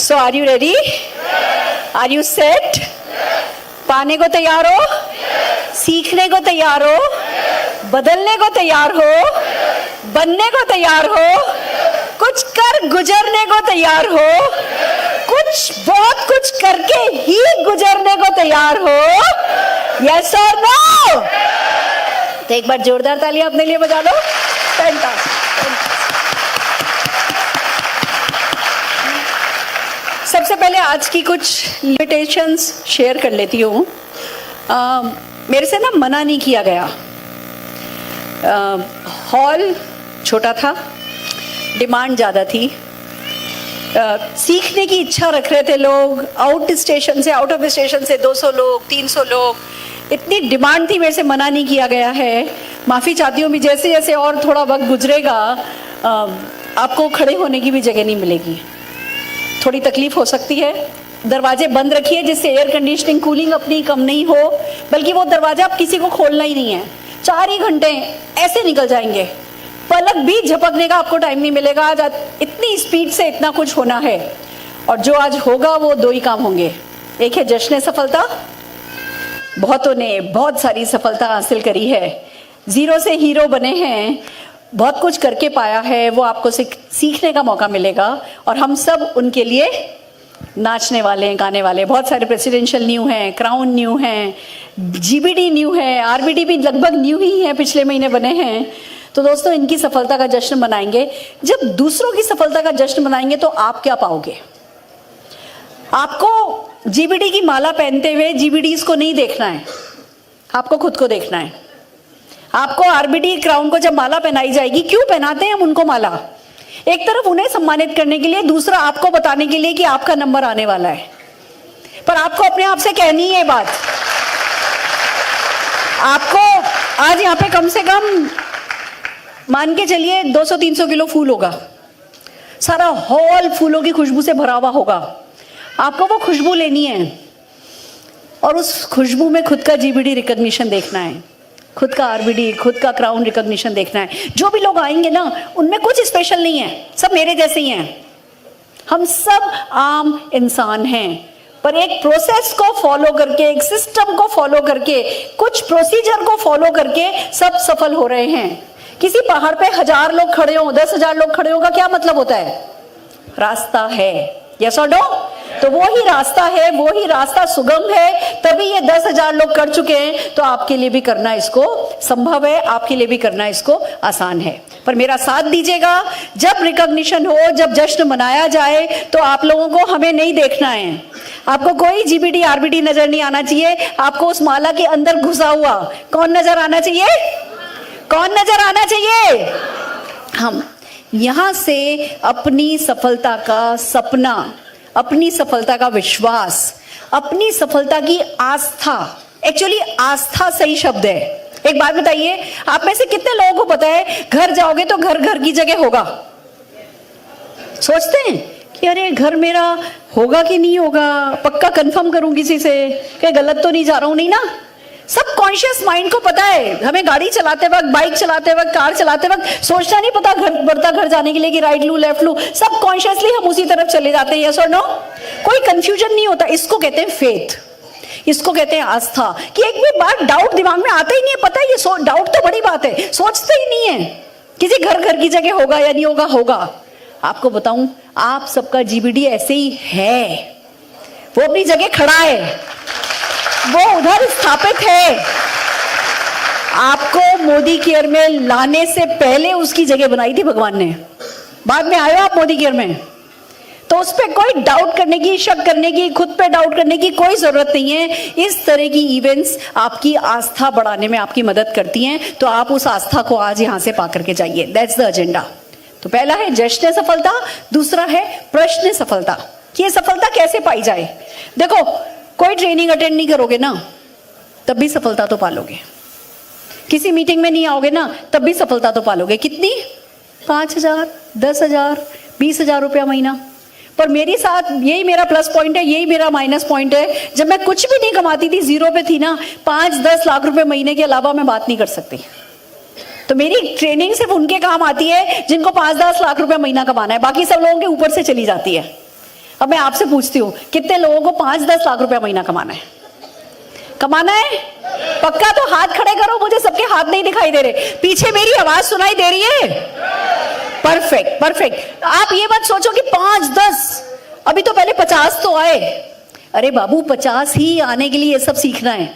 So are you ready? Are you set? पाने को तैयार हो? सीखने को तैयार हो? बदलने को तैयार हो? बनने को तैयार हो? कुछ कर गुजरने को तैयार हो? कुछ बहुत कुछ करके ही गुजरने को तैयार हो? Yes or no? तो एक बार जोरदार तालियां अपने लिए बजा दो। सबसे पहले आज की कुछ लिमिटेशंस शेयर कर लेती हूँ। मेरे से ना मना नहीं किया गया। हॉल छोटा था, डिमांड ज़्यादा थी, सीखने की इच्छा रख रहे थे लोग। आउट ऑफ स्टेशन से 200 लोग, 300 लोग, इतनी डिमांड थी, मेरे से मना नहीं किया गया है। माफ़ी चाहती हूँ भी, जैसे जैसे और थोड़ा वक्त गुजरेगा आपको खड़े होने की भी जगह नहीं मिलेगी, थोड़ी तकलीफ हो सकती है। दरवाजे बंद रखिए जिससे एयर कंडीशनिंग कूलिंग अपनी कम नहीं हो, बल्कि वो दरवाजा आप किसी को खोलना ही नहीं है। 4 ही घंटे ऐसे निकल जाएंगे, पलक भी झपकने का आपको टाइम नहीं मिलेगा। आज इतनी स्पीड से इतना कुछ होना है, और जो आज होगा वो 2 ही काम होंगे। एक है जश्न सफलता, बहुतों ने बहुत सारी सफलता हासिल करी है, जीरो से हीरो बने हैं, बहुत कुछ करके पाया है, वो आपको सीखने का मौका मिलेगा। और हम सब उनके लिए नाचने वाले हैं, गाने वाले। बहुत सारे प्रेसिडेंशियल न्यू हैं, क्राउन न्यू हैं, जीबीडी न्यू है, आरबीडी भी लगभग न्यू ही है, पिछले महीने बने हैं। तो दोस्तों, इनकी सफलता का जश्न मनाएंगे। जब दूसरों की सफलता का जश्न मनाएंगे तो आप क्या पाओगे? आपको जीबीडी की माला पहनते हुए जीबीडीज को नहीं देखना है, आपको खुद को देखना है। आपको आरबीडी क्राउन को जब माला पहनाई जाएगी, क्यों पहनाते हैं हम उनको माला? एक तरफ उन्हें सम्मानित करने के लिए, दूसरा आपको बताने के लिए कि आपका नंबर आने वाला है। पर आपको अपने आप से कहनी है बात। आपको आज यहाँ पे कम से कम मान के चलिए 200-300 किलो फूल होगा, सारा हॉल फूलों की खुशबू से भरा हुआ होगा। आपको वो खुशबू लेनी है और उस खुशबू में खुद का जीबीडी रिकॉग्निशन देखना है, खुद का आरबीडी, खुद का क्राउन रिकॉग्निशन देखना है। जो भी लोग आएंगे ना, उनमें कुछ स्पेशल नहीं है, सब मेरे जैसे ही हैं। हम सब आम इंसान हैं, पर एक प्रोसेस को फॉलो करके, एक सिस्टम को फॉलो करके, कुछ प्रोसीजर को फॉलो करके सब सफल हो रहे हैं। किसी पहाड़ पे 1000 लोग खड़े हों, 10,000 लोग खड़े हों का क्या मतलब होता है? रास्ता है। यस और नो? तो वो ही रास्ता है, वो ही रास्ता सुगम है, तभी ये 10,000 लोग कर चुके हैं। तो आपके लिए भी करना इसको संभव है, आपके लिए भी करना इसको आसान है। पर मेरा साथ दीजिएगा, जब रिकॉग्निशन हो, जब जश्न मनाया जाए, तो आप लोगों को हमें नहीं देखना है। आपको कोई जीबीडी आरबीडी नजर नहीं आना चाहिए। आपको उस माला के अंदर घुसा हुआ कौन नजर आना चाहिए? कौन नजर आना चाहिए? हम। यहां से अपनी सफलता का सपना, अपनी सफलता का विश्वास, अपनी सफलता की आस्था, एक्चुअली आस्था सही शब्द है। एक बात बताइए, आप में से कितने लोगों को पता है घर जाओगे तो घर घर की जगह होगा? सोचते हैं कि अरे घर मेरा होगा कि नहीं होगा, पक्का कंफर्म करूं किसी से कि गलत तो नहीं जा रहा हूं, नहीं ना? सब कॉन्शियस माइंड को पता है। हमें गाड़ी चलाते वक्त, बाइक चलाते वक्त, कार चलाते वक्त सोचना नहीं पता घर जाने के लिए कि राइट लूं लेफ्ट लूं, सब कॉन्शियसली हम उसी तरफ चले जाते हैं। यस और नो? कोई कंफ्यूजन नहीं होता। इसको कहते हैं फेथ, इसको कहते हैं आस्था। कि एक भी बार डाउट दिमाग में आता ही नहीं है। पता है ये डाउट तो बड़ी बात है, सोचते ही नहीं है किसी घर घर की जगह होगा या नहीं होगा। होगा। आपको बताऊं, आप सबका जीबीडी ऐसे ही है, वो अपनी जगह खड़ा है, वो उधर स्थापित है। आपको मोदी केयर में लाने से पहले उसकी जगह बनाई थी भगवान ने, बाद में आए आप मोदी केयर में। तो उस पर कोई डाउट करने की, शक करने की, खुद पे डाउट करने की कोई जरूरत नहीं है। इस तरह की इवेंट्स आपकी आस्था बढ़ाने में आपकी मदद करती हैं। तो आप उस आस्था को आज यहां से पा करके जाइए। That's the agenda. तो पहला है जश्न सफलता, दूसरा है प्रश्न सफलता। कि ये सफलता कैसे पाई जाए? देखो, कोई ट्रेनिंग अटेंड नहीं करोगे ना, तब भी सफलता तो पालोगे। किसी मीटिंग में नहीं आओगे ना, तब भी सफलता तो पालोगे। कितनी? 5,000, 10,000, 20,000 रुपया महीना। पर मेरे साथ यही मेरा प्लस पॉइंट है, यही मेरा माइनस पॉइंट है। जब मैं कुछ भी नहीं कमाती थी, जीरो पे थी ना, 5-10 लाख रुपए महीने के अलावा मैं बात नहीं कर सकती। तो मेरी ट्रेनिंग सिर्फ उनके काम आती है जिनको 5-10 लाख रुपए महीना कमाना है, बाकी सब लोगों के ऊपर से चली जाती है। अब मैं आपसे पूछती हूँ, कितने लोगों को 5-10 लाख रुपया महीना कमाना है? कमाना है? पक्का? तो हाथ खड़े करो, मुझे सबके हाथ नहीं दिखाई दे रहे, पीछे मेरी आवाज सुनाई दे रही है? Perfect perfect. आप ये मत सोचो कि 5-10, अभी तो पहले 50 तो आए। अरे बाबू, 50 ही आने के लिए ये सब सीखना है।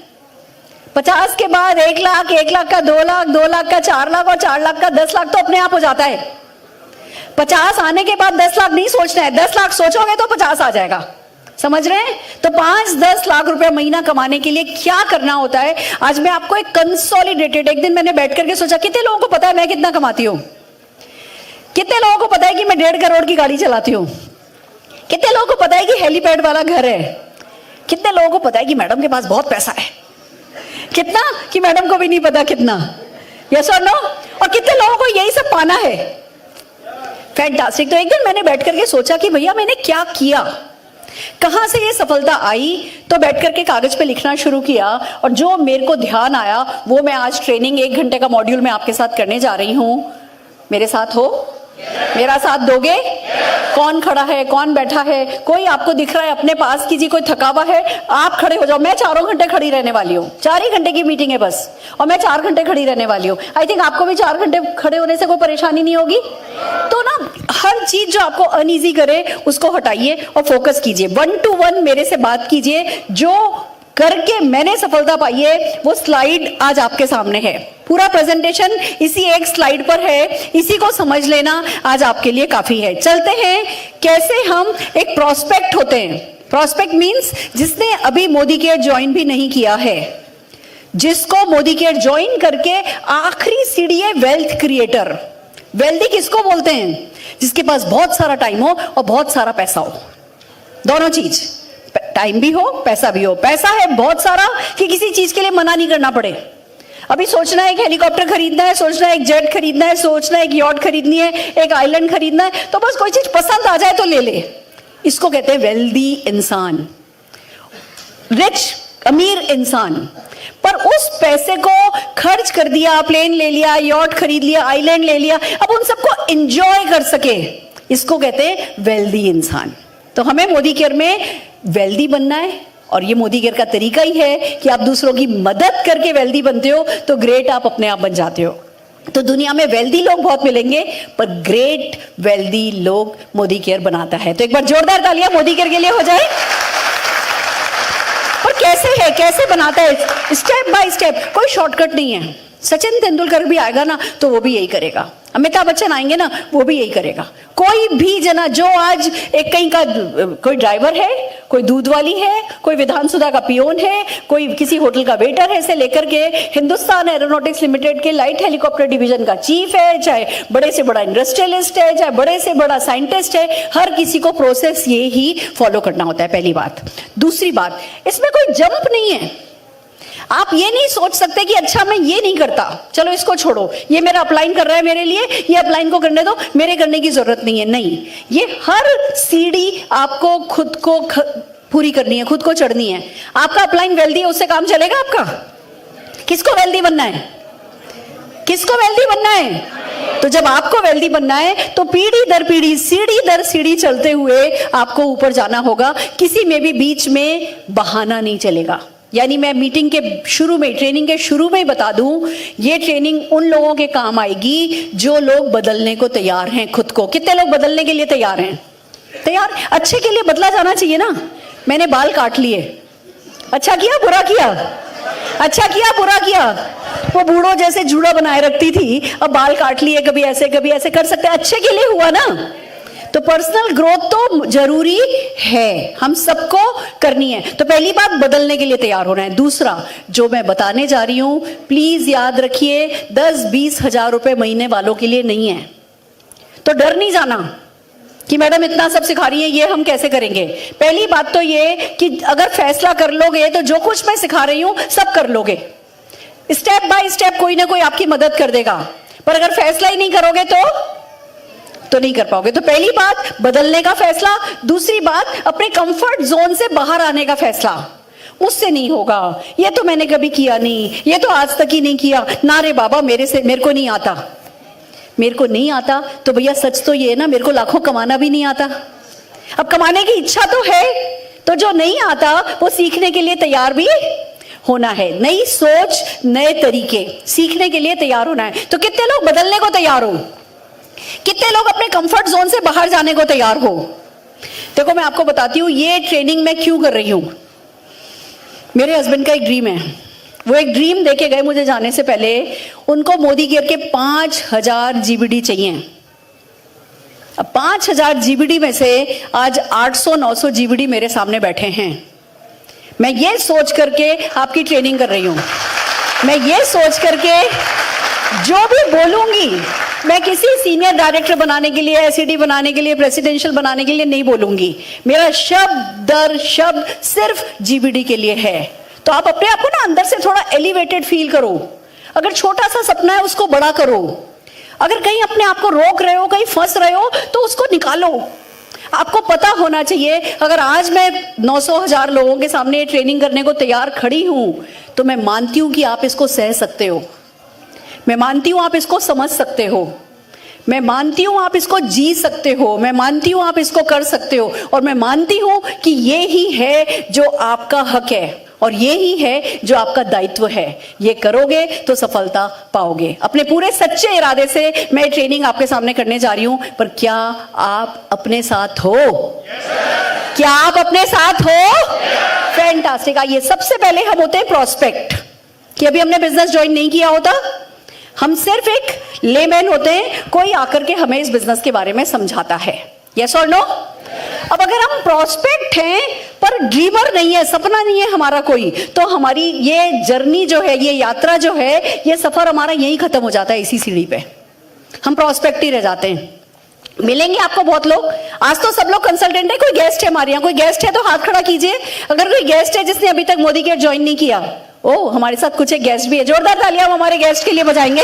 50 के बाद 1 लाख, 1 लाख का 2 लाख, 2 लाख का 4 लाख, और 4 लाख का 10 लाख तो अपने आप हो जाता है। 50 आने के बाद 10 लाख नहीं सोचना है, 10 लाख सोचोगे तो 50 आ जाएगा। समझ रहे हैं? तो 5-10 लाख रुपया महीना कमाने के लिए क्या करना होता है, आज मैं आपको एक कंसोलिडेटेड, एक दिन मैंने बैठ करके सोचा, कितने लोगों को पता है मैं कितना कमाती हूँ? कितने लोगों को पता है कि मैं 1.5 करोड़ की गाड़ी चलाती हूँ? कितने लोगों को पता है कि हेलीपैड वाला घर है? कितने लोगों को पता है कि मैडम के पास बहुत पैसा है? कितना कि मैडम को भी नहीं पता कितना? यस और नो? और कितने लोगों को यही सब पाना है? फैंटास्टिक। तो एक दिन मैंने बैठ करके सोचा कि भैया मैंने क्या किया, कहां से ये सफलता आई, तो बैठ करके कागज पे लिखना शुरू किया, और जो मेरे को ध्यान आया वो मैं आज ट्रेनिंग 1 घंटे का मॉड्यूल में आपके साथ करने जा रही हूं। मेरे साथ हो? मेरा साथ दोगे? कौन खड़ा है, कौन बैठा है? कोई आपको दिख रहा है अपने पास की जी कोई थका हुआ है? आप खड़े हो जाओ। मैं 4 घंटे खड़ी रहने वाली हूँ, 4 ही घंटे की मीटिंग है बस, और मैं 4 घंटे खड़ी रहने वाली हूँ। आई थिंक आपको भी 4 घंटे खड़े होने से कोई परेशानी नहीं होगी। तो ना, हर चीज जो आपको अनईजी करे उसको हटाइए और फोकस कीजिए। 1 to 1 मेरे से बात कीजिए। जो करके मैंने सफलता पाई है वो स्लाइड आज आपके सामने है, पूरा प्रेजेंटेशन इसी एक स्लाइड पर है, इसी को समझ लेना आज आपके लिए काफी है। चलते हैं कैसे हम एक प्रोस्पेक्ट होते हैं। प्रोस्पेक्ट मींस जिसने अभी मोदी केयर ज्वाइन भी नहीं किया है, जिसको मोदी केयर ज्वाइन करके आखिरी सीढ़ी है वेल्थ क्रिएटर। वेल्दी किसको बोलते हैं? जिसके पास बहुत सारा टाइम हो और बहुत सारा पैसा हो, दोनों चीज, टाइम भी हो पैसा भी हो। पैसा है बहुत सारा कि किसी चीज के लिए मना नहीं करना पड़े। अभी सोचना है एक हेलीकॉप्टर खरीदना है, सोचना है एक जेट खरीदना है, सोचना है एक यॉट खरीदनी है, एक आइलैंड खरीदना है, तो बस कोई चीज पसंद आ जाए तो ले ले। इसको कहते हैं वेल्दी इंसान, रिच, अमीर इंसान। पर उस पैसे को खर्च कर दिया, प्लेन ले लिया, यॉट खरीद लिया, आइलैंड ले लिया, अब उन सबको एंजॉय कर सके, इसको कहते हैं वेल्दी इंसान। तो हमें मोदी केयर में वेल्दी बनना है, और ये मोदी केयर का तरीका ही है कि आप दूसरों की मदद करके वेल्दी बनते हो तो ग्रेट आप अपने आप बन जाते हो। तो दुनिया में वेल्दी लोग बहुत मिलेंगे, पर ग्रेट वेल्दी लोग मोदी केयर बनाता है। तो एक बार जोरदार तालियां मोदी केयर के लिए हो जाए। पर कैसे है, कैसे बनाता है? स्टेप बाय स्टेप, कोई शॉर्टकट नहीं है। सचिन तेंदुलकर भी आएगा ना तो वो भी यही करेगा, अमिताभ बच्चन आएंगे ना वो भी यही करेगा। कोई भी जना जो आज एक कहीं का कोई ड्राइवर है, कोई दूध वाली है, कोई विधानसभा का पियोन है, कोई किसी होटल का वेटर है, से लेकर के हिंदुस्तान एरोनॉटिक्स लिमिटेड के लाइट हेलीकॉप्टर डिवीजन का चीफ है, चाहे बड़े से बड़ा इंडस्ट्रियलिस्ट है, चाहे बड़े से बड़ा साइंटिस्ट है, हर किसी को प्रोसेस ये ही फॉलो करना होता है, पहली बात। दूसरी बात, इसमें कोई जंप नहीं है। आप ये नहीं सोच सकते कि अच्छा मैं ये नहीं करता, चलो इसको छोड़ो, ये मेरा अपलाइन कर रहा है मेरे लिए, ये अपलाइन को करने दो, मेरे करने की जरूरत नहीं है। नहीं, ये हर सीढ़ी आपको खुद को पूरी करनी है, खुद को चढ़नी है। आपका अपलाइन वेल्दी है, उससे काम चलेगा आपका? किसको वेल्दी बनना है? किसको वेल्दी बनना है? तो जब आपको वेल्दी बनना है तो पीढ़ी दर पीढ़ी, सीढ़ी दर सीढ़ी चलते हुए आपको ऊपर जाना होगा। किसी में भी बीच में बहाना नहीं चलेगा। यानी मैं मीटिंग के शुरू में, ट्रेनिंग के शुरू में ही बता दूं, ये ट्रेनिंग उन लोगों के काम आएगी जो लोग बदलने को तैयार हैं खुद को। कितने लोग बदलने के लिए तैयार हैं? तैयार? अच्छे के लिए बदला जाना चाहिए ना। मैंने बाल काट लिए, अच्छा किया बुरा किया? अच्छा किया बुरा किया? वो बूढ़ों जैसे जूड़ा बनाए रखती थी, अब बाल काट लिए, कभी ऐसे कर सकते, अच्छे के लिए हुआ ना। तो पर्सनल ग्रोथ तो जरूरी है, हम सबको करनी है। तो पहली बात, बदलने के लिए तैयार होना है। दूसरा जो मैं बताने जा रही हूं, प्लीज याद रखिए, 10-20 हजार रुपए महीने वालों के लिए नहीं है। तो डर नहीं जाना कि मैडम इतना सब सिखा रही है, ये हम कैसे करेंगे। पहली बात तो ये कि अगर फैसला कर लोगे तो जो कुछ मैं सिखा रही हूं सब कर लोगे। स्टेप बाय स्टेप कोई ना कोई आपकी मदद कर देगा, पर अगर फैसला ही नहीं करोगे तो नहीं कर पाओगे। तो पहली बात, बदलने का फैसला। दूसरी बात, अपने कंफर्ट जोन से बाहर आने का फैसला। मुझसे नहीं होगा, ये तो मैंने कभी किया नहीं, ये तो आज तक ही नहीं किया, ना रे बाबा मेरे को नहीं आता। मेरे को नहीं आता तो भैया सच तो ये है ना, मेरे को लाखों कमाना भी नहीं आता। अब कमाने की इच्छा तो है, तो जो नहीं आता वो सीखने के लिए तैयार भी होना है। नई सोच, नए तरीके सीखने के लिए तैयार होना है। तो कितने लोग बदलने को तैयार हो? कितने लोग अपने कंफर्ट जोन से बाहर जाने को तैयार हो? देखो मैं आपको बताती हूँ ये ट्रेनिंग मैं क्यों कर रही हूं। मेरे हस्बैंड का एक ड्रीम है, वो एक ड्रीम देके गए मुझे जाने से पहले। उनको मोदी केयर के 5000 जीबीडी चाहिए। अब 5000 जीबीडी में से आज 800-900 जीबीडी मेरे सामने बैठे हैं। मैं ये सोच करके आपकी ट्रेनिंग कर रही हूं। मैं ये सोच करके जो भी बोलूंगी, मैं किसी सीनियर डायरेक्टर बनाने के लिए, एसईडी बनाने के लिए, प्रेसिडेंशियल बनाने के लिए नहीं बोलूंगी। मेरा शब्द दर शब्द सिर्फ जीबीडी के लिए है। तो आप अपने आप को ना अंदर से थोड़ा एलिवेटेड फील करो। अगर छोटा सा सपना है उसको बड़ा करो। अगर कहीं अपने आप को रोक रहे हो, कहीं फंस रहे हो, तो उसको निकालो। आपको पता होना चाहिए अगर आज मैं 900,000 लोगों के सामने ट्रेनिंग करने को तैयार खड़ी हूं, तो मैं मानती हूं कि आप इसको सह सकते हो। मैं मानती हूं आप इसको समझ सकते हो। मैं मानती हूं आप इसको जी सकते हो। मैं मानती हूं आप इसको कर सकते हो। और मैं मानती हूं कि ये ही है जो आपका हक है और ये ही है जो आपका दायित्व है। ये करोगे तो सफलता पाओगे। अपने पूरे सच्चे इरादे से मैं ट्रेनिंग आपके सामने करने जा रही हूं, पर क्या आप अपने साथ हो? क्या आप अपने साथ हो? फैंटास्टिक। आइए सबसे पहले हम होते हैं प्रोस्पेक्ट, कि अभी हमने बिजनेस ज्वाइन नहीं किया होता, हम सिर्फ एक लेमैन होते हैं, कोई आकर के हमें इस बिजनेस के बारे में समझाता है। यस और नो? अब अगर हम प्रोस्पेक्ट हैं पर ड्रीमर नहीं है, सपना नहीं है हमारा कोई, तो हमारी ये जर्नी जो है, ये यात्रा जो है, ये सफर हमारा यहीं खत्म हो जाता है, इसी सीढ़ी पे हम प्रोस्पेक्ट ही रह जाते हैं। मिलेंगे आपको बहुत लोग। आज तो सब लोग कंसल्टेंट है। कोई गेस्ट है हमारे यहाँ? कोई गेस्ट है तो हाथ खड़ा कीजिए। अगर कोई गेस्ट है जिसने अभी तक मोदी केयर ज्वाइन नहीं किया। ओ, हमारे साथ कुछ एक गेस्ट भी है। जोरदार तालियां हम हमारे गेस्ट के लिए बजाएंगे।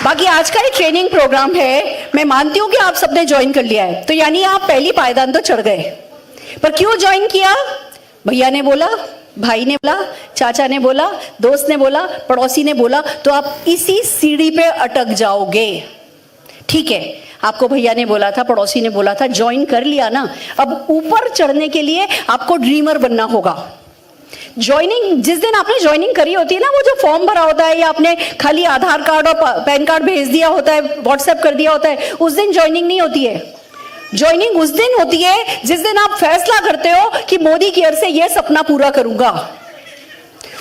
बाकी आज का ये ट्रेनिंग प्रोग्राम है, मैं मानती हूं कि आप सबने ज्वाइन कर लिया है, तो यानी आप पहली पायदान तो चढ़ गए। पर क्यों ज्वाइन किया? भैया ने बोला, भाई ने बोला, चाचा ने बोला, दोस्त ने बोला, पड़ोसी ने बोला, तो आप इसी सीढ़ी पे अटक जाओगे। ठीक है, आपको भैया ने बोला था, पड़ोसी ने बोला था, ज्वाइन कर लिया ना। अब ऊपर चढ़ने के लिए आपको ड्रीमर बनना होगा। ज्वाइनिंग, जिस दिन आपने ज्वाइनिंग करी होती है ना, वो जो फॉर्म भरा होता है या आपने खाली आधार कार्ड और पैन कार्ड भेज दिया होता है, व्हाट्सएप कर दिया होता है, उस दिन ज्वाइनिंग नहीं होती है। ज्वाइनिंग उस दिन होती है जिस दिन आप फैसला करते हो कि मोदी केयर से ये सपना पूरा करूंगा।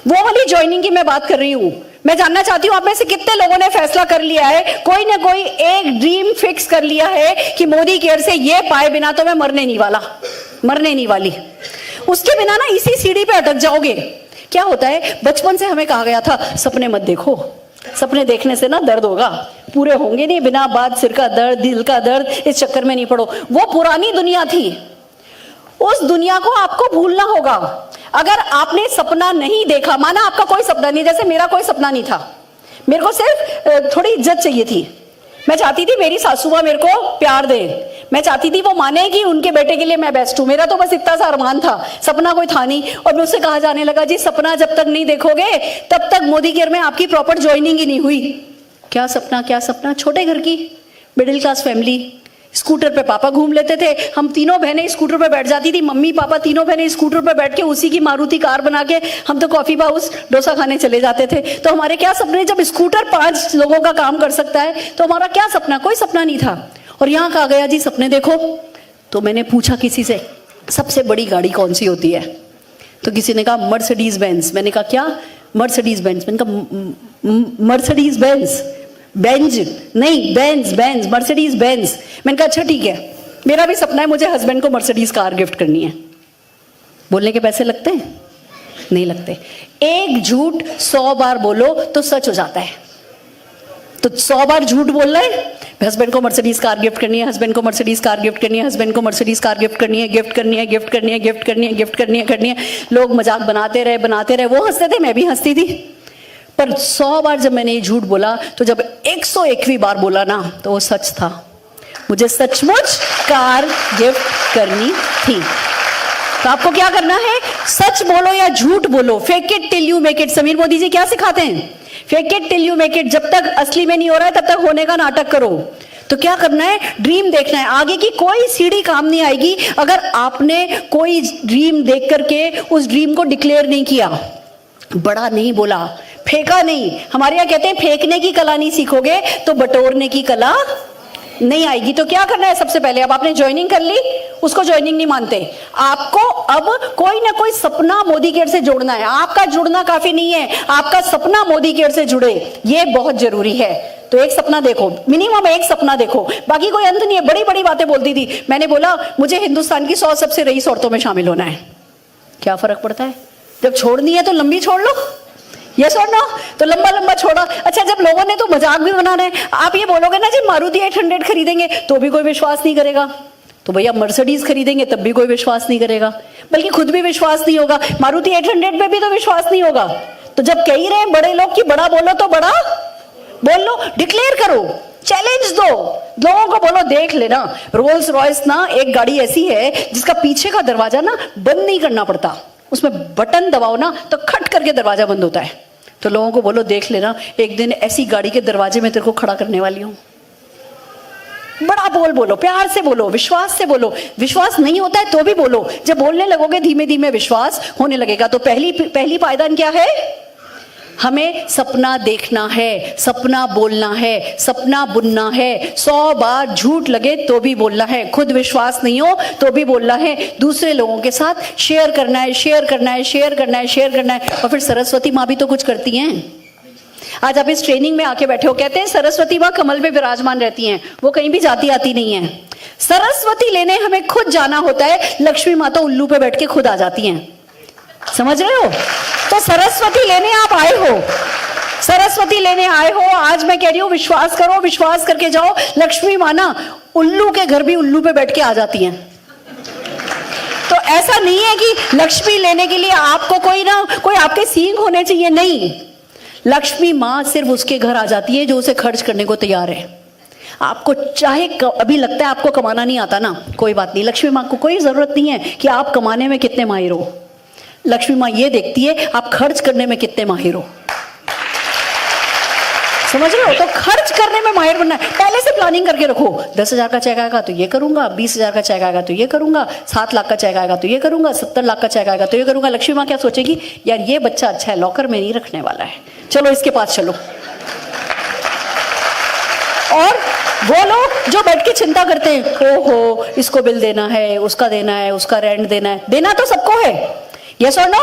वो वाली ज्वाइनिंग की मैं बात कर रही हूं। मैं जानना चाहती हूं आप में से कितने लोगों ने फैसला कर लिया है, कोई ना कोई एक ड्रीम फिक्स कर लिया है कि मोदी केयर से ये पाए बिना तो मैं मरने नहीं वाला, मरने नहीं वाली। उसके बिना ना इसी सीढ़ी पे अटक जाओगे। क्या होता है, बचपन से हमें कहा गया था सपने मत देखो, सपने देखने से ना दर्द होगा, पूरे होंगे नहीं, बिना बात सिर का दर्द, दिल का दर्द, इस चक्कर में नहीं पड़ो। वो पुरानी दुनिया थी। उस दुनिया को आपको भूलना होगा। अगर आपने सपना नहीं देखा, माना आपका कोई सपना नहीं, जैसे मेरा कोई सपना नहीं था, मेरे को सिर्फ थोड़ी इज्जत चाहिए थी। मैं चाहती थी मेरी सासू माँ मेरे को प्यार दे, मैं चाहती थी वो माने कि उनके बेटे के लिए मैं बेस्ट हूं। मेरा तो बस इतना सा अरमान था, सपना कोई था नहीं। और मुझसे कहा जाने लगा, जी सपना जब तक नहीं देखोगे तब तक मोदी केयर में आपकी प्रॉपर ज्वाइनिंग ही नहीं हुई। क्या सपना, क्या सपना? छोटे घर की मिडिल क्लास फैमिली, स्कूटर पे पापा घूम लेते थे, हम तीनों बहनें स्कूटर पे बैठ जाती थी, मम्मी पापा तीनों बहनें स्कूटर पे बैठ के उसी की मारुति कार बना के हम तो कॉफी हाउस डोसा खाने चले जाते थे। तो हमारे क्या सपने, जब स्कूटर 5 लोगों का काम कर सकता है तो हमारा क्या सपना? कोई सपना नहीं था। और यहाँ कहा गया जी सपने देखो। तो मैंने पूछा किसी से, सबसे बड़ी गाड़ी कौन सी होती है? तो किसी ने कहा मर्सिडीज बेंज। मैंने कहा क्या? Mercedes Benz. मैंने कहा मर्सिडीज बेंज, बेंज नहीं, बेंज, बेंज, मर्सिडीज बेंज। मैंने कहा अच्छा ठीक है, मेरा भी सपना है, मुझे हस्बैंड को मर्सिडीज कार गिफ्ट करनी है। बोलने के पैसे लगते हैं? नहीं लगते। एक झूठ 100 बार बोलो तो सच हो जाता है। तो 100 बार झूठ बोल रहे हैं, हस्बैंड को मर्सिडीज कार गिफ्ट करनी है, हस्बैंड को मर्सिडीज कार गिफ्ट करनी है, हस्बैंड को मर्सिडीज कार गिफ्ट करनी है, गिफ्ट करनी है, गिफ्ट करनी है, गिफ्ट करनी है, गिफ्ट करनी है, करनी है। लोग मजाक बनाते रहे। वो हंसते थे, मैं भी हंसती थी। पर 100 बार जब मैंने ये झूठ बोला, तो जब 101वीं बार बोला ना, तो वो सच था। मुझे सचमुच कार गिफ्ट करनी थी। तो आपको क्या करना है? सच बोलो या झूठ बोलो। Fake it till you make it. Sameer Modi ji क्या सिखाते हैं? Fake it till you make it. जब तक असली में नहीं हो रहा है तब तक होने का नाटक करो। तो क्या करना है, ड्रीम देखना है। आगे की कोई सीढ़ी काम नहीं आएगी अगर आपने कोई ड्रीम देख करके उस ड्रीम को डिक्लेयर नहीं किया, बड़ा नहीं बोला, फेंका नहीं। हमारे यहाँ कहते हैं फेंकने की कला नहीं सीखोगे तो बटोरने की कला नहीं आएगी। तो क्या करना है, सबसे पहले अब आपने ज्वाइनिंग कर ली, उसको ज्वाइनिंग नहीं मानते, आपको अब कोई ना कोई सपना मोदी केयर से जोड़ना है। आपका जुड़ना काफी नहीं है, आपका सपना मोदी केयर से जुड़े, ये बहुत जरूरी है। तो एक सपना देखो, मिनिमम एक सपना देखो, बाकी कोई अंत नहीं है। बड़ी बड़ी बातें बोलती थी, मैंने बोला मुझे हिंदुस्तान की 100 सबसे रईस औरतों में शामिल होना है। क्या फर्क पड़ता है, जब छोड़नी है तो लंबी छोड़ लो, यस और नो, तो लंबा लंबा छोड़ा। अच्छा, जब लोगों ने तो मजाक भी बनाना है, आप ये बोलोगे ना जी मारुति 800 खरीदेंगे तो भी कोई विश्वास नहीं करेगा, तो भैया मर्सिडीज खरीदेंगे तब भी कोई विश्वास नहीं करेगा, बल्कि खुद भी विश्वास नहीं होगा, मारुति 800 पे भी तो विश्वास नहीं होगा। तो जब कह ही रहे बड़े लोग कि बड़ा बोलो तो बड़ा बोल लो, डिक्लेयर करो, चैलेंज दो, लोगों को बोलो देख लेना, रोल्स रॉयस ना एक गाड़ी ऐसी है जिसका पीछे का दरवाजा ना बंद नहीं करना पड़ता, उसमें बटन दबाओ ना तो खट करके दरवाजा बंद होता है। तो लोगों को बोलो देख लेना, एक दिन ऐसी गाड़ी के दरवाजे में तेरे को खड़ा करने वाली हूं। बड़ा बोलो, प्यार से बोलो, विश्वास से बोलो। विश्वास नहीं होता है तो भी बोलो, जब बोलने लगोगे धीमे धीमे विश्वास होने लगेगा। तो पहली पायदान क्या है, हमें सपना देखना है, सपना बोलना है, सपना बुनना है। 100 बार झूठ लगे तो भी बोलना है, खुद विश्वास नहीं हो तो भी बोलना है, दूसरे लोगों के साथ शेयर करना है, शेयर करना है, शेयर करना है, शेयर करना है। और फिर सरस्वती माँ भी तो कुछ करती हैं। आज आप इस ट्रेनिंग में आके बैठे हो, कहते हैं सरस्वती माँ कमल पे विराजमान रहती हैं, वो कहीं भी जाती आती नहीं है। सरस्वती लेने हमें खुद जाना होता है, लक्ष्मी माँ तो उल्लू पे बैठ के खुद आ जाती हैं, समझ रहे हो। तो सरस्वती लेने आप आए हो, सरस्वती लेने आए हो। आज मैं कह रही हूं विश्वास करो, विश्वास करके जाओ, लक्ष्मी माना उल्लू के घर भी उल्लू पे बैठ के आ जाती हैं। तो ऐसा नहीं है कि लक्ष्मी लेने के लिए आपको कोई आपके सींग होने चाहिए, नहीं। लक्ष्मी माँ सिर्फ उसके घर आ जाती है जो उसे खर्च करने को तैयार है। आपको चाहे अभी लगता है आपको कमाना नहीं आता ना, कोई बात नहीं, लक्ष्मी माँ को कोई जरूरत नहीं है कि आप कमाने में कितने माहिर हो। लक्ष्मी माँ ये देखती है आप खर्च करने में कितने माहिर हो, समझ रहे हो। तो खर्च करने में माहिर बनना है, पहले से प्लानिंग करके रखो। 10,000 का चेक आएगा तो ये करूंगा, 20,000 का चेक आएगा तो ये करूंगा, 7 लाख का चेक आएगा तो ये करूंगा, 70 लाख का चेक आएगा तो ये करूंगा। लक्ष्मी माँ क्या सोचेगी, यार ये बच्चा अच्छा है, लॉकर में नहीं रखने वाला है, चलो इसके पास चलो। और वो लोग जो बैठ के चिंता करते हैं, ओहो इसको बिल देना है, उसका देना है, उसका रेंट देना है, देना तो सबको है, यस और नो,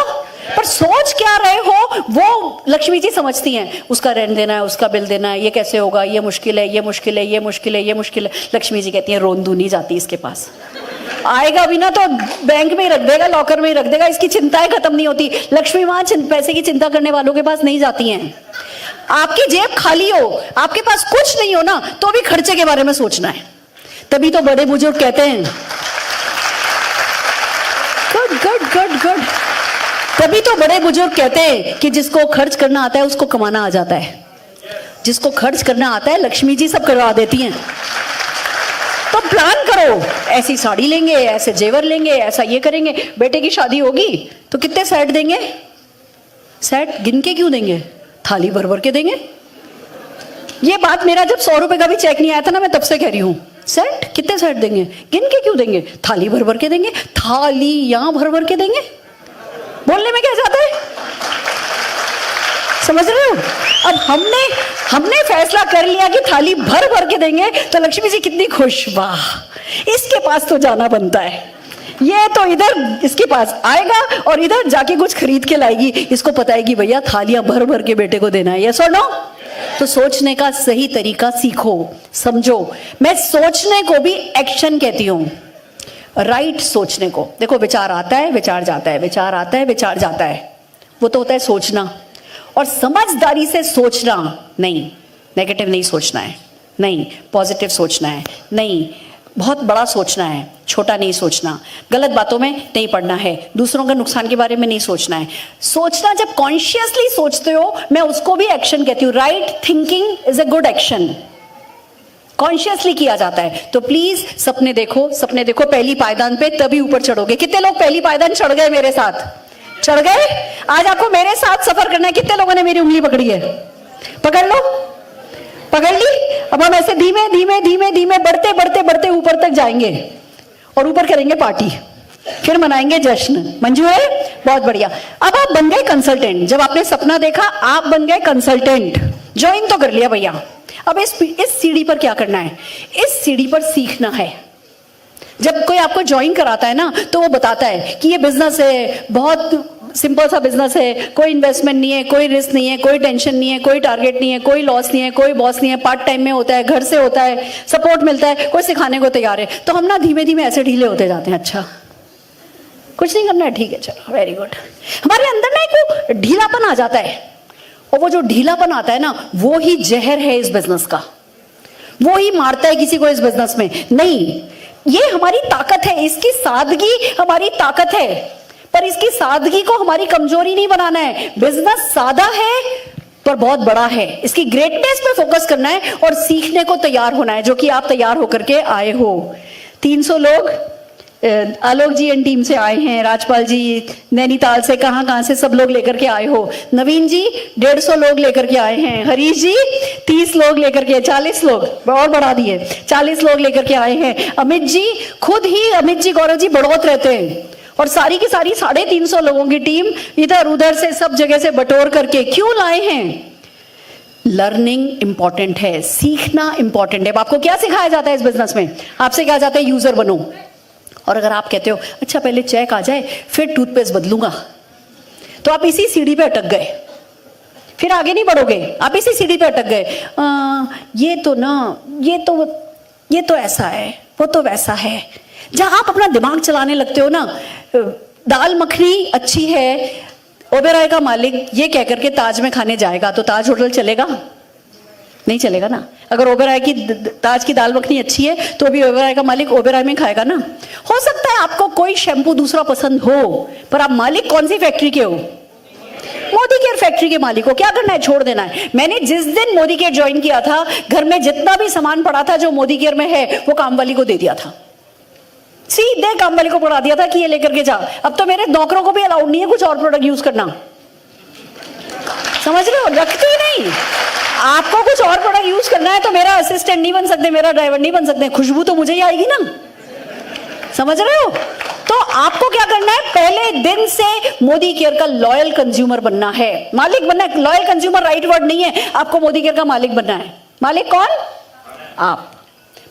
पर सोच क्या रहे हो वो लक्ष्मी जी समझती हैं। उसका रेंट देना है, उसका बिल देना है, ये कैसे होगा, ये मुश्किल है, ये मुश्किल है, ये मुश्किल है, ये मुश्किल है। लक्ष्मी जी कहती है रोंदू नहीं जाती इसके पास, आएगा भी ना तो बैंक में ही रख देगा, लॉकर में ही रख देगा, इसकी चिंताएं खत्म नहीं होती। लक्ष्मी माँ पैसे की चिंता करने वालों के पास नहीं जाती हैं। आपकी जेब खाली हो, आपके पास कुछ नहीं हो ना, तो भी खर्चे के बारे में सोचना है। तभी तो बड़े बुजुर्ग कहते हैं गुड गुड गुड गुड, तभी तो बड़े बुजुर्ग कहते हैं कि जिसको खर्च करना आता है उसको कमाना आ जाता है। जिसको खर्च करना आता है लक्ष्मी जी सब करवा देती हैं। तो प्लान करो, ऐसी साड़ी लेंगे, ऐसे जेवर लेंगे, ऐसा ये करेंगे। बेटे की शादी होगी तो कितने सेट देंगे, सेट गिन के क्यों देंगे, थाली भर भर के देंगे। ये बात मेरा जब 100 रुपए का भी चेक नहीं आया था ना, मैं तब से कह रही हूँ, सेट कितने सेट देंगे, गिन के क्यों देंगे, थाली भर भर के देंगे, थाली यहां भर भर के देंगे। बोलने में क्या जाता है, समझ रहे हो। अब हमने फैसला कर लिया कि थाली भर भर के देंगे, तो लक्ष्मी जी कितनी खुश, वाह इसके पास तो जाना बनता है, ये तो इधर इसके पास आएगा और इधर जाके कुछ खरीद के लाएगी। इसको पता है कि भैया थालियां भर भर के बेटे को देना है, यस और नो। तो सोचने का सही तरीका सीखो, समझो। मैं सोचने को भी एक्शन कहती हूं, राइट सोचने को। देखो विचार आता है, विचार जाता है, विचार आता है, विचार जाता है, वो तो होता है सोचना। और समझदारी से सोचना, नहीं नेगेटिव नहीं सोचना है, नहीं पॉजिटिव सोचना है, नहीं बहुत बड़ा सोचना है, छोटा नहीं सोचना, गलत बातों में नहीं पड़ना है, दूसरों के नुकसान के बारे में नहीं सोचना है। सोचना जब कॉन्शियसली सोचते हो, मैं उसको भी एक्शन कहती हूँ। Right thinking is a good action, consciously किया जाता है। तो प्लीज सपने देखो, सपने देखो पहली पायदान पे, तभी ऊपर चढ़ोगे। कितने लोग पहली पायदान चढ़ गए मेरे साथ, चढ़ गए। आज आपको मेरे साथ सफर करना है। कितने लोगों ने मेरी उंगली पकड़ी है, पकड़ लो। पकड़ ली। अब हम ऐसे धीमे धीमे धीमे धीमे बढ़ते बढ़ते बढ़ते ऊपर तक जाएंगे और ऊपर करेंगे पार्टी, फिर मनाएंगे जश्न। मंजूर है? बहुत बढ़िया। अब आप बन गए कंसल्टेंट। जब आपने सपना देखा आप बन गए कंसल्टेंट, ज्वाइन तो कर लिया भैया। अब इस सीढ़ी पर क्या करना है? इस सीढ़ी पर सीखना है। जब कोई आपको ज्वाइन कराता है ना तो वो बताता है कि ये बिजनेस है, बहुत सिंपल सा बिजनेस है, कोई इन्वेस्टमेंट नहीं है, कोई रिस्क नहीं है, कोई टेंशन नहीं है, कोई टारगेट नहीं है, कोई लॉस नहीं है, कोई बॉस नहीं है, पार्ट टाइम में होता है, घर से होता है, सपोर्ट मिलता है, कोई सिखाने को तैयार है। तो हम ना धीमे धीमे ऐसे ढीले होते जाते हैं। अच्छा कुछ नहीं करना है, ठीक है, चलो वेरी गुड। हमारे अंदर ना एक वो ढीलापन आ जाता है, और वो जो ढीलापन आता है ना वो ही जहर है इस बिजनेस का, वो ही मारता है किसी को इस बिजनेस में। नहीं, ये हमारी ताकत है, इसकी सादगी हमारी ताकत है, पर इसकी सादगी को हमारी कमजोरी नहीं बनाना है। बिजनेस सादा है पर बहुत बड़ा है, इसकी ग्रेटनेस पे फोकस करना है और सीखने को तैयार होना है, जो कि आप तैयार होकर के आए हो। 300 लोग आलोक जी एंड टीम से आए हैं, राजपाल जी नैनीताल से, कहां से सब लोग लेकर के आए हो। नवीन जी 150 लोग लेकर के आए हैं, हरीश जी 30 लोग लेकर के, 40 लोग और बढ़ा दिए, 40 लोग लेकर के आए हैं। अमित जी खुद ही, अमित जी गौरव जी बढ़ोत रहते हैं, और सारी की सारी 350 लोगों की टीम इधर उधर से सब जगह से बटोर करके क्यों लाए हैं? लर्निंग इंपॉर्टेंट है, सीखना इंपॉर्टेंट है। आपको क्या सिखाया जाता है इस बिजनेस में? आपसे कहा जाता है यूजर बनो, और अगर आप कहते हो अच्छा पहले चेक आ जाए फिर टूथपेस्ट बदलूंगा, तो आप इसी सीढ़ी पे अटक गए, फिर आगे नहीं बढ़ोगे, आप इसी सीढ़ी पे अटक गए। ये तो ना, ये तो ऐसा है, वो तो वैसा है। जहां आप अपना दिमाग चलाने लगते हो ना, दाल मखनी अच्छी है, ओबेरॉय का मालिक ये कह करके ताज में खाने जाएगा तो ताज होटल चलेगा? नहीं चलेगा ना। अगर ओबेरॉय की ताज की दाल मखनी अच्छी है तो भी ओबेरॉय का मालिक ओबेरॉय में खाएगा ना। हो सकता है आपको कोई शैम्पू दूसरा पसंद हो, पर आप मालिक कौन सी फैक्ट्री के हो? मोदी केयर फैक्ट्री के मालिक को। क्या करना है? छोड़ देना है। मैंने जिस दिन मोदी केयर ज्वाइन किया था, घर में जितना भी सामान पड़ा था जो मोदी केयर में है वो काम वाली को दे दिया था, सीधे काम वाली को पकड़ा दिया था कि ये लेकर के जा। अब तो मेरे नौकरों को भी अलाउड नहीं है कुछ और प्रोडक्ट यूज करना, समझ रहे हो? रखते ही नहीं। आपको कुछ और प्रोडक्ट यूज करना है तो मेरा असिस्टेंट नहीं बन सकते, मेरा ड्राइवर नहीं बन सकते, खुशबू तो मुझे ही आएगी ना, समझ रहे हो? तो आपको क्या करना है? पहले दिन से मोदी केयर का लॉयल कंज्यूमर बनना है, मालिक बनना है। लॉयल कंज्यूमर राइट वर्ड नहीं है, आपको मोदी केयर का मालिक बनना है। मालिक कौन? आप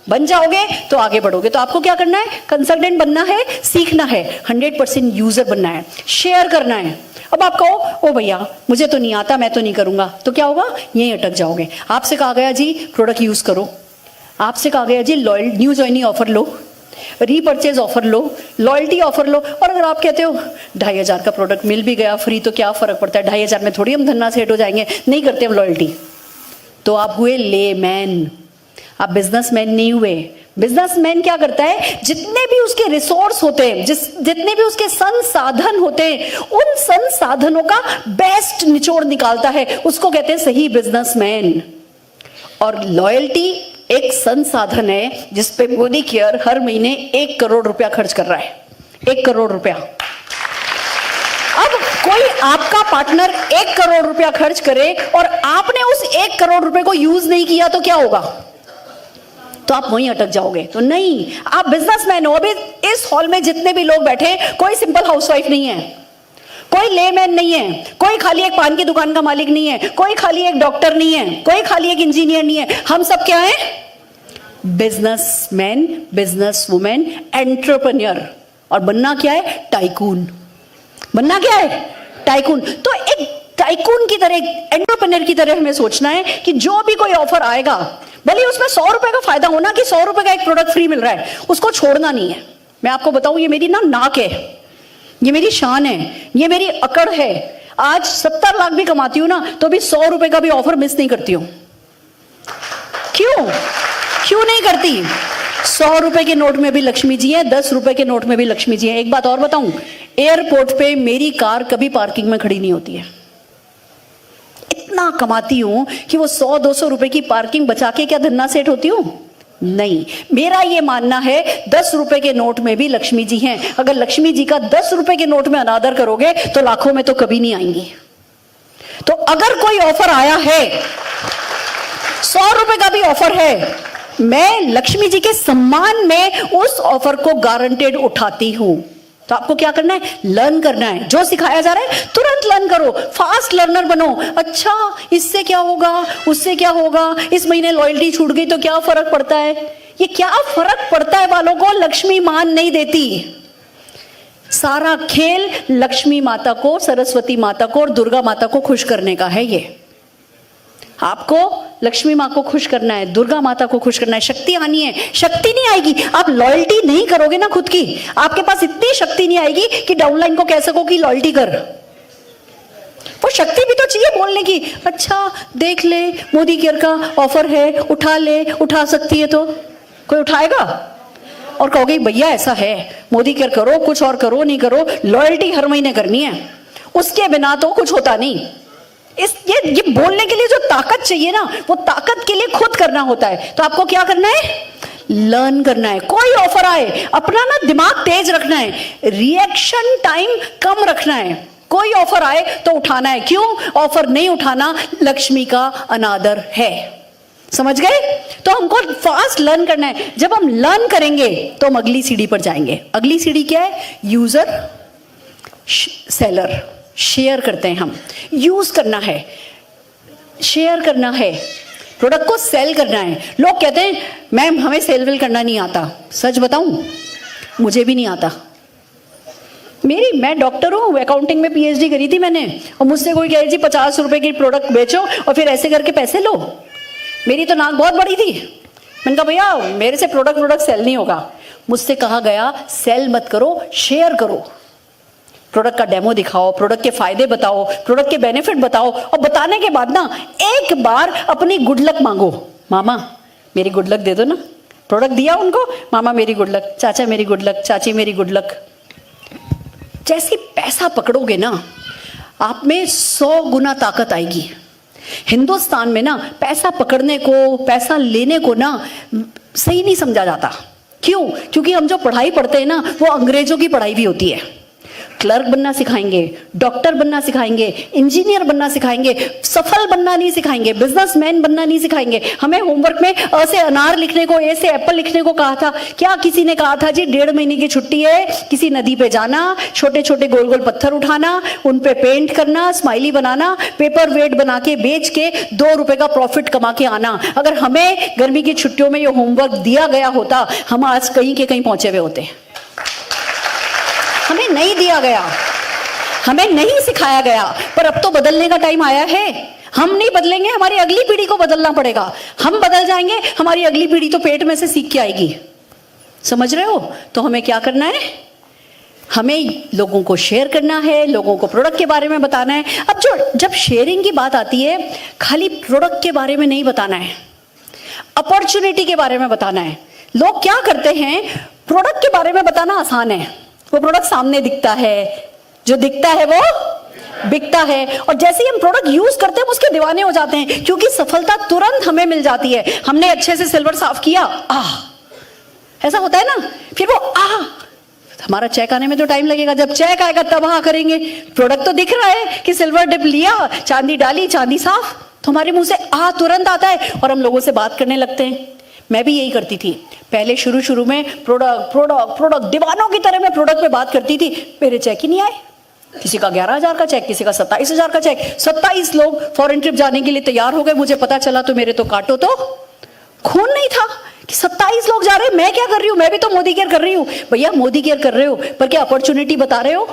बन जाओगे तो आगे बढ़ोगे। तो आपको क्या करना है? कंसल्टेंट बनना है, सीखना है, 100% यूजर बनना है, शेयर करना है। अब आप कहो ओ भैया मुझे तो नहीं आता, मैं तो नहीं करूंगा, तो क्या होगा? यहीं अटक जाओगे। आपसे कहा गया जी प्रोडक्ट यूज करो, आपसे कहा गया जी लॉयल न्यू ज्वाइनिंग ऑफर लो, रीपर्चेज ऑफर लो, लॉयल्टी ऑफर लो, और अगर आप कहते हो 2500 का प्रोडक्ट मिल भी गया फ्री तो क्या फर्क पड़ता है, 2500 में थोड़ी हम धन्ना सेट हो जाएंगे, नहीं करते हम लॉयल्टी, तो आप हुए लेमैन, आप बिजनेसमैन नहीं हुए। बिजनेसमैन क्या करता है? जितने भी उसके रिसोर्स होते हैं, जितने भी उसके संसाधन होते हैं, उन संसाधनों का बेस्ट निचोड़ निकालता है, उसको कहते हैं सही बिजनेसमैन। और लॉयल्टी एक संसाधन है जिसपे मोदी केयर हर महीने 1 करोड़ रुपया खर्च कर रहा है, 1 करोड़ रुपया। अब कोई आपका पार्टनर 1 करोड़ रुपया खर्च करे और आपने उस 1 करोड़ रुपए को यूज नहीं किया तो क्या होगा? तो आप वहीं अटक जाओगे। तो नहीं, आप बिजनेसमैन हो। अभी इस हॉल में जितने भी लोग बैठे, कोई सिंपल हाउसवाइफ नहीं है, कोई लेमैन नहीं है, कोई खाली एक पान की दुकान का मालिक नहीं है, कोई खाली एक डॉक्टर नहीं है, कोई खाली एक इंजीनियर नहीं है। हम सब क्या है? Businessman, business women, entrepreneur. और बनना क्या है? टाइकून। बनना क्या है? टाइकून। तो एक टाइकून की तरह, एंटरप्रेन्योर की तरह हमें सोचना है कि जो भी कोई ऑफर आएगा, भले उसमें 100 रुपए का फायदा होना कि 100 रुपए का एक प्रोडक्ट फ्री मिल रहा है, उसको छोड़ना नहीं है। मैं आपको बताऊं, ये मेरी ना नाक है, ये मेरी शान है, ये मेरी अकड़ है। आज 70 लाख भी कमाती हूं ना तो भी 100 रुपए का भी ऑफर मिस नहीं करती हूं। क्यों नहीं करती? 100 रुपए के नोट में भी लक्ष्मी जी है, 10 रुपए के नोट में भी लक्ष्मी जी है। एक बात और बताऊं, एयरपोर्ट पे मेरी कार कभी पार्किंग में खड़ी नहीं होती है। इतना कमाती हूं कि वो 100-200 रुपए की पार्किंग बचा के क्या धन्ना सेट होती हूं? नहीं। मेरा ये मानना है 10 रुपए के नोट में भी लक्ष्मी जी हैं। अगर लक्ष्मी जी का 10 रुपए के नोट में अनादर करोगे तो लाखों में तो कभी नहीं आएंगी। तो अगर कोई ऑफर आया है ₹100 का भी ऑफर है, मैं लक्ष्मी जी के सम्मान में उस ऑफर को गारंटेड उठाती हूं। तो आपको क्या करना है? लर्न करना है। जो सिखाया जा रहा है तुरंत लर्न करो, फास्ट लर्नर बनो। अच्छा, इससे क्या होगा, उससे क्या होगा, इस महीने लॉयल्टी छूट गई तो क्या फर्क पड़ता है? ये क्या फर्क पड़ता है वालों को लक्ष्मी मान नहीं देती। सारा खेल लक्ष्मी माता को, सरस्वती माता को और दुर्गा माता को खुश करने का है। ये आपको लक्ष्मी माँ को खुश करना है, दुर्गा माता को खुश करना है। शक्ति आनी है, शक्ति नहीं आएगी, आप लॉयल्टी नहीं करोगे ना खुद की, आपके पास इतनी शक्ति नहीं आएगी कि डाउनलाइन को कह सको कि लॉयल्टी कर। वो शक्ति भी तो चाहिए बोलने की। अच्छा देख ले, मोदी केयर का ऑफर है, उठा ले, उठा सकती है तो कोई उठाएगा? और कहोगे भैया ऐसा है, मोदी केयर करो, कुछ और करो नहीं करो, लॉयल्टी हर महीने करनी है, उसके बिना तो कुछ होता नहीं। ये बोलने के लिए जो ताकत चाहिए ना, वो ताकत के लिए खुद करना होता है। तो आपको क्या करना है? लर्न करना है। कोई ऑफर आए, अपना ना दिमाग तेज रखना है, रिएक्शन टाइम कम रखना है। कोई ऑफर आए तो उठाना है। क्यों? ऑफर नहीं उठाना लक्ष्मी का अनादर है। समझ गए? तो हमको फास्ट लर्न करना है। जब हम लर्न करेंगे तो हम अगली सीढ़ी पर जाएंगे। अगली सीढ़ी क्या है? User seller. शेयर करते हैं हम, यूज करना है, शेयर करना है, प्रोडक्ट को सेल करना है। लोग कहते हैं मैम हमें सेल वेल करना नहीं आता। सच बताऊं, मुझे भी नहीं आता। मैं डॉक्टर हूं, अकाउंटिंग में पीएचडी करी थी मैंने, और मुझसे कोई कहे जी ₹50 की प्रोडक्ट बेचो और फिर ऐसे करके पैसे लो, मेरी तो नाक बहुत बड़ी थी। मैंने कहा भैया मेरे से प्रोडक्ट सेल नहीं होगा। मुझसे कहा गया सेल मत करो, शेयर करो। प्रोडक्ट का डेमो दिखाओ, प्रोडक्ट के फायदे बताओ, प्रोडक्ट के बेनिफिट बताओ, और बताने के बाद ना एक बार अपनी गुड लक मांगो। मामा मेरी गुड लक दे दो ना। प्रोडक्ट दिया उनको, मामा मेरी गुड लक, चाचा मेरी गुड लक, चाची मेरी गुड लक। जैसे पैसा पकड़ोगे ना, आप में 100 गुना ताकत आएगी। हिंदुस्तान में ना पैसा पकड़ने को, पैसा लेने को ना सही नहीं समझा जाता। क्यों? क्योंकि हम जो पढ़ाई पढ़ते हैं ना, वो अंग्रेजों की पढ़ाई भी होती है। क्लर्क बनना सिखाएंगे, डॉक्टर बनना सिखाएंगे, इंजीनियर बनना सिखाएंगे, सफल बनना नहीं सिखाएंगे, बिजनेसमैन बनना नहीं सिखाएंगे। हमें होमवर्क में अ से अनार लिखने को, ए से एप्पल लिखने को कहा था। क्या किसी ने कहा था जी 1.5 महीने की छुट्टी है, किसी नदी पे जाना, छोटे छोटे गोल गोल पत्थर उठाना, उन पे पेंट करना, स्माइली बनाना, पेपर वेट बना के बेच के ₹2 का प्रॉफिट कमा के आना। अगर हमें गर्मी की छुट्टियों में ये होमवर्क दिया गया होता, हम आज कहीं के कहीं पहुंचे हुए होते। हमें नहीं दिया गया, हमें नहीं सिखाया गया, पर अब तो बदलने का टाइम आया है। हम नहीं बदलेंगे, हमारी अगली पीढ़ी को बदलना पड़ेगा। हम बदल जाएंगे, हमारी अगली पीढ़ी तो पेट में से सीख के आएगी। समझ रहे हो? तो हमें क्या करना है? हमें लोगों को शेयर करना है, लोगों को प्रोडक्ट के बारे में बताना है। अब जब शेयरिंग की बात आती है, खाली प्रोडक्ट के बारे में नहीं बताना है, अपॉर्चुनिटी के बारे में बताना है। लोग क्या करते हैं, प्रोडक्ट के बारे में बताना आसान है, वो प्रोडक्ट सामने दिखता है, जो दिखता है वो बिकता है, और जैसे ही हम प्रोडक्ट यूज करते हैं उसके दीवाने हो जाते हैं, क्योंकि सफलता तुरंत हमें मिल जाती है। हमने अच्छे से सिल्वर साफ किया, ऐसा होता है ना, फिर वो हमारा चेक आने में तो टाइम लगेगा, जब चेक आएगा तब करेंगे। प्रोडक्ट तो दिख रहा है कि सिल्वर डिप लिया, चांदी डाली, चांदी साफ, तो हमारे मुंह से तुरंत आता है और हम लोगों से बात करने लगते हैं। मैं भी यही करती थी पहले, शुरू में प्रोडक्ट दीवानों की तरह मैं प्रोडक्ट पे बात करती थी। मेरे चेक ही नहीं आए, किसी का 11,000 का चेक, किसी का 27,000 का चेक। 27 लोग फॉरेन ट्रिप जाने के लिए तैयार हो गए, मुझे पता चला तो मेरे तो काटो तो खून नहीं था कि 27 लोग जा रहे हैं, मैं क्या कर रही हूँ? मैं भी तो मोदी केयर कर रही हूँ। भैया मोदी केयर कर रहे हो, पर क्या अपॉर्चुनिटी बता रहे हो?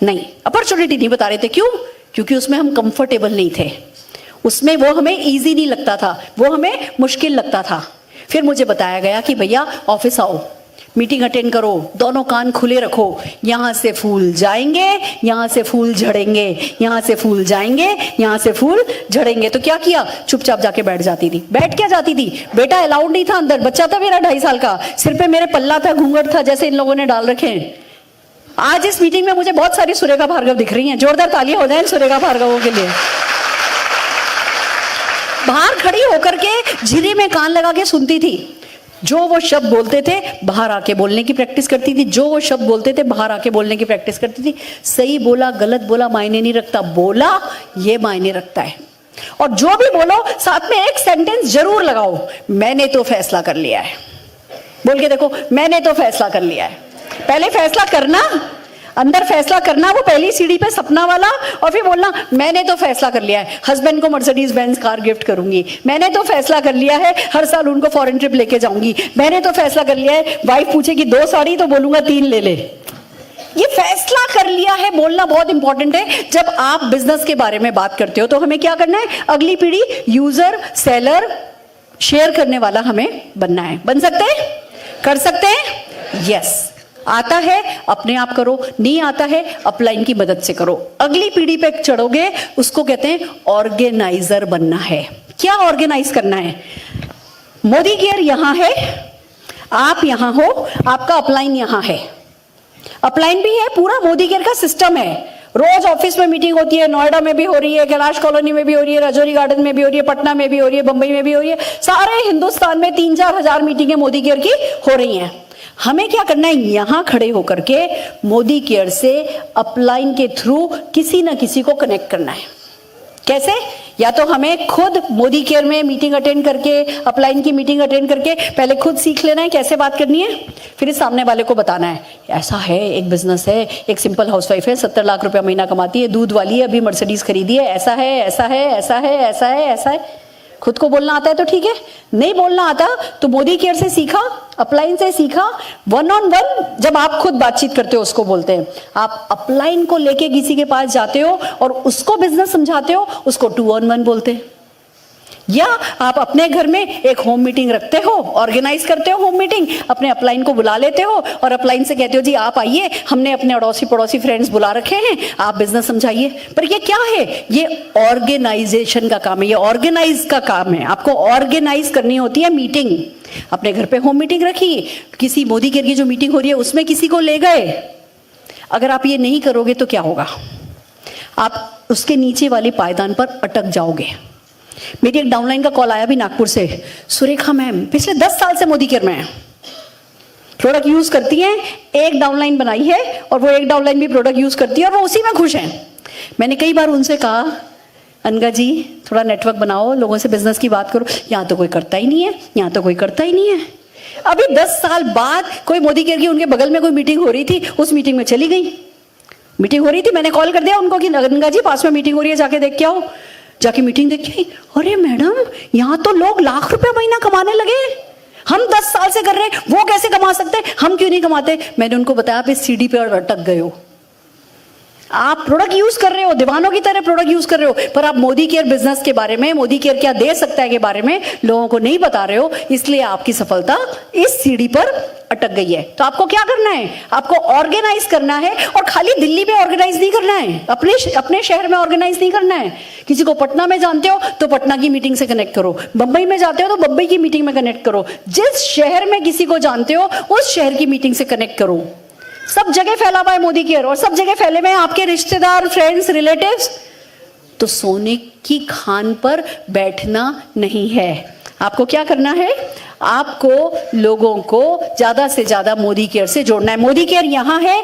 नहीं, अपॉर्चुनिटी नहीं बता रहे थे। क्यों? क्योंकि उसमें हम कंफर्टेबल नहीं थे, उसमें वो हमें इजी नहीं लगता था, वो हमें मुश्किल लगता था। फिर मुझे बताया गया कि भैया ऑफिस आओ, मीटिंग अटेंड करो, दोनों कान खुले रखो, यहां से फूल जाएंगे, यहां से फूल झड़ेंगे, यहां से फूल जाएंगे, यहां से फूल झड़ेंगे। तो क्या किया? चुपचाप जाके बैठ जाती थी। बैठ क्या जाती थी? बेटा अलाउड नहीं था अंदर, बच्चा था मेरा 2.5 साल का, सिर पे मेरे पल्ला था, घूंघट था, जैसे इन लोगों ने डाल रखे हैं। आज इस मीटिंग में मुझे बहुत सारी सुरेखा भार्गव दिख रही हैं, जोरदार तालियां हो जाए सुरेखा भार्गवों के लिए। बाहर खड़ी होकर के झिरी में कान लगा के सुनती थी, जो वो शब्द बोलते थे बाहर आके बोलने की प्रैक्टिस करती थी, जो वो शब्द बोलते थे बाहर आके बोलने की प्रैक्टिस करती थी। सही बोला गलत बोला मायने नहीं रखता, बोला ये मायने रखता है। और जो भी बोलो साथ में एक सेंटेंस जरूर लगाओ, मैंने तो फैसला कर लिया है। बोल के देखो, मैंने तो फैसला कर लिया है। पहले फैसला करना, अंदर फैसला करना, वो पहली सीढ़ी पे सपना वाला, और फिर बोलना मैंने तो फैसला कर लिया है हस्बैंड को मर्सिडीज बेंज कार गिफ्ट करूंगी, मैंने तो फैसला कर लिया है हर साल उनको फॉरेन ट्रिप लेके जाऊंगी, मैंने तो फैसला कर लिया है वाइफ पूछेगी 2 साड़ी तो बोलूंगा 3 ले ले। ये फैसला कर लिया है बोलना बहुत इंपॉर्टेंट है। जब आप बिजनेस के बारे में बात करते हो तो हमें क्या करना है, अगली पीढ़ी यूजर, सेलर, शेयर करने वाला हमें बनना है। बन सकते हैं, कर सकते हैं, यस। आता है अपने आप करो, नहीं आता है अपलाइन की मदद से करो। अगली पीढ़ी पे चढ़ोगे, उसको कहते हैं ऑर्गेनाइजर बनना है। क्या ऑर्गेनाइज करना है? मोदी केयर यहां है, आप यहां हो, आपका अपलाइन यहां है, अपलाइन भी है, पूरा मोदी केयर का सिस्टम है। रोज ऑफिस में मीटिंग होती है, नोएडा में भी हो रही है, कैलाश कॉलोनी में भी हो रही है, राजौरी गार्डन में भी हो रही है, पटना में भी हो रही है, बंबई में भी हो रही है, सारे हिंदुस्तान में 3-4 हजार मीटिंगें मोदी केयर की हो रही हैं। हमें क्या करना है, यहां खड़े होकर के मोदी केयर से अपलाइन के थ्रू किसी ना किसी को कनेक्ट करना है। कैसे? या तो हमें खुद मोदी केयर में मीटिंग अटेंड करके, अपलाइन की मीटिंग अटेंड करके पहले खुद सीख लेना है कैसे बात करनी है, फिर इस सामने वाले को बताना है ऐसा है, एक बिजनेस है, एक सिंपल हाउसवाइफ है, 70 लाख रुपया महीना कमाती है, दूध वाली है, अभी मर्सिडीज खरीदी है, ऐसा है, ऐसा है, ऐसा है, ऐसा है, ऐसा है। खुद को बोलना आता है तो ठीक है, नहीं बोलना आता तो मोदी केयर से सीखा, अपलाइन से सीखा, 1-on-1 जब आप खुद बातचीत करते हो उसको बोलते हैं। आप अपलाइन को लेके किसी के पास जाते हो और उसको बिजनेस समझाते हो, उसको 2-on-1 बोलते हैं। या आप अपने घर में एक होम मीटिंग रखते हो, ऑर्गेनाइज करते हो होम मीटिंग, अपने अपलाइन को बुला लेते हो और अपलाइन से कहते हो जी आप आइए, हमने अपने अड़ोसी पड़ोसी फ्रेंड्स बुला रखे हैं, आप बिजनेस समझाइए। पर ये क्या है? ये ऑर्गेनाइजेशन का काम है, ये ऑर्गेनाइज का काम है। आपको ऑर्गेनाइज करनी होती है मीटिंग। अपने घर पे होम मीटिंग रखी, किसी मोदी केयर की जो मीटिंग हो रही है उसमें किसी को ले गए। अगर आप ये नहीं करोगे तो क्या होगा? आप उसके नीचे वाली पायदान पर अटक जाओगे। मेरी एक डाउनलाइन का कॉल आया भी नागपुर से, सुरेखा मैम पिछले 10 साल से मोदी केयर में है, प्रोडक्ट यूज करती हैं, एक डाउनलाइन बनाई है और वो एक डाउनलाइन भी प्रोडक्ट यूज करती है और वो उसी में खुश हैं। मैंने कई बार उनसे कहा अनगा जी थोड़ा नेटवर्क बनाओ, लोगों से बिजनेस की बात करो, यहाँ तो कोई करता ही नहीं है, यहाँ तो कोई करता ही नहीं है। अभी 10 साल बाद कोई मोदी केयर की उनके बगल में कोई मीटिंग हो रही थी, उस मीटिंग में चली गई। मीटिंग हो रही थी, मैंने कॉल कर दिया उनको कि अनगा जी पास में मीटिंग हो रही है, जाके देख के आओ। जाके मीटिंग देखी, अरे मैडम यहाँ तो लोग लाख रुपया महीना कमाने लगे, हम 10 साल से कर रहे हैं, वो कैसे कमा सकते हैं, हम क्यों नहीं कमाते? मैंने उनको बताया आप इस सीढ़ी पे अटक गए हो, आप प्रोडक्ट यूज कर रहे हो, दीवानों की तरह प्रोडक्ट यूज कर रहे हो, पर आप मोदी केयर बिजनेस के बारे में, मोदी केयर क्या दे सकता है के बारे में लोगों को नहीं बता रहे हो, इसलिए आपकी सफलता इस सीढ़ी पर अटक गई है। तो आपको क्या करना है? आपको ऑर्गेनाइज करना है, और खाली दिल्ली में ऑर्गेनाइज नहीं करना है, अपने शहर में ऑर्गेनाइज नहीं करना है। किसी को पटना में जानते हो तो पटना की मीटिंग से कनेक्ट करो, बंबई में जाते हो तो बंबई की मीटिंग में कनेक्ट करो, जिस शहर में किसी को जानते हो उस शहर की मीटिंग से कनेक्ट करो। सब जगह फैला हुआ है मोदी केयर, और सब जगह फैले हुए हैं आपके रिश्तेदार, फ्रेंड्स, रिलेटिव्स। तो सोने की खान पर बैठना नहीं है। आपको क्या करना है? आपको लोगों को ज्यादा से ज्यादा मोदी केयर से जोड़ना है। मोदी केयर यहां है।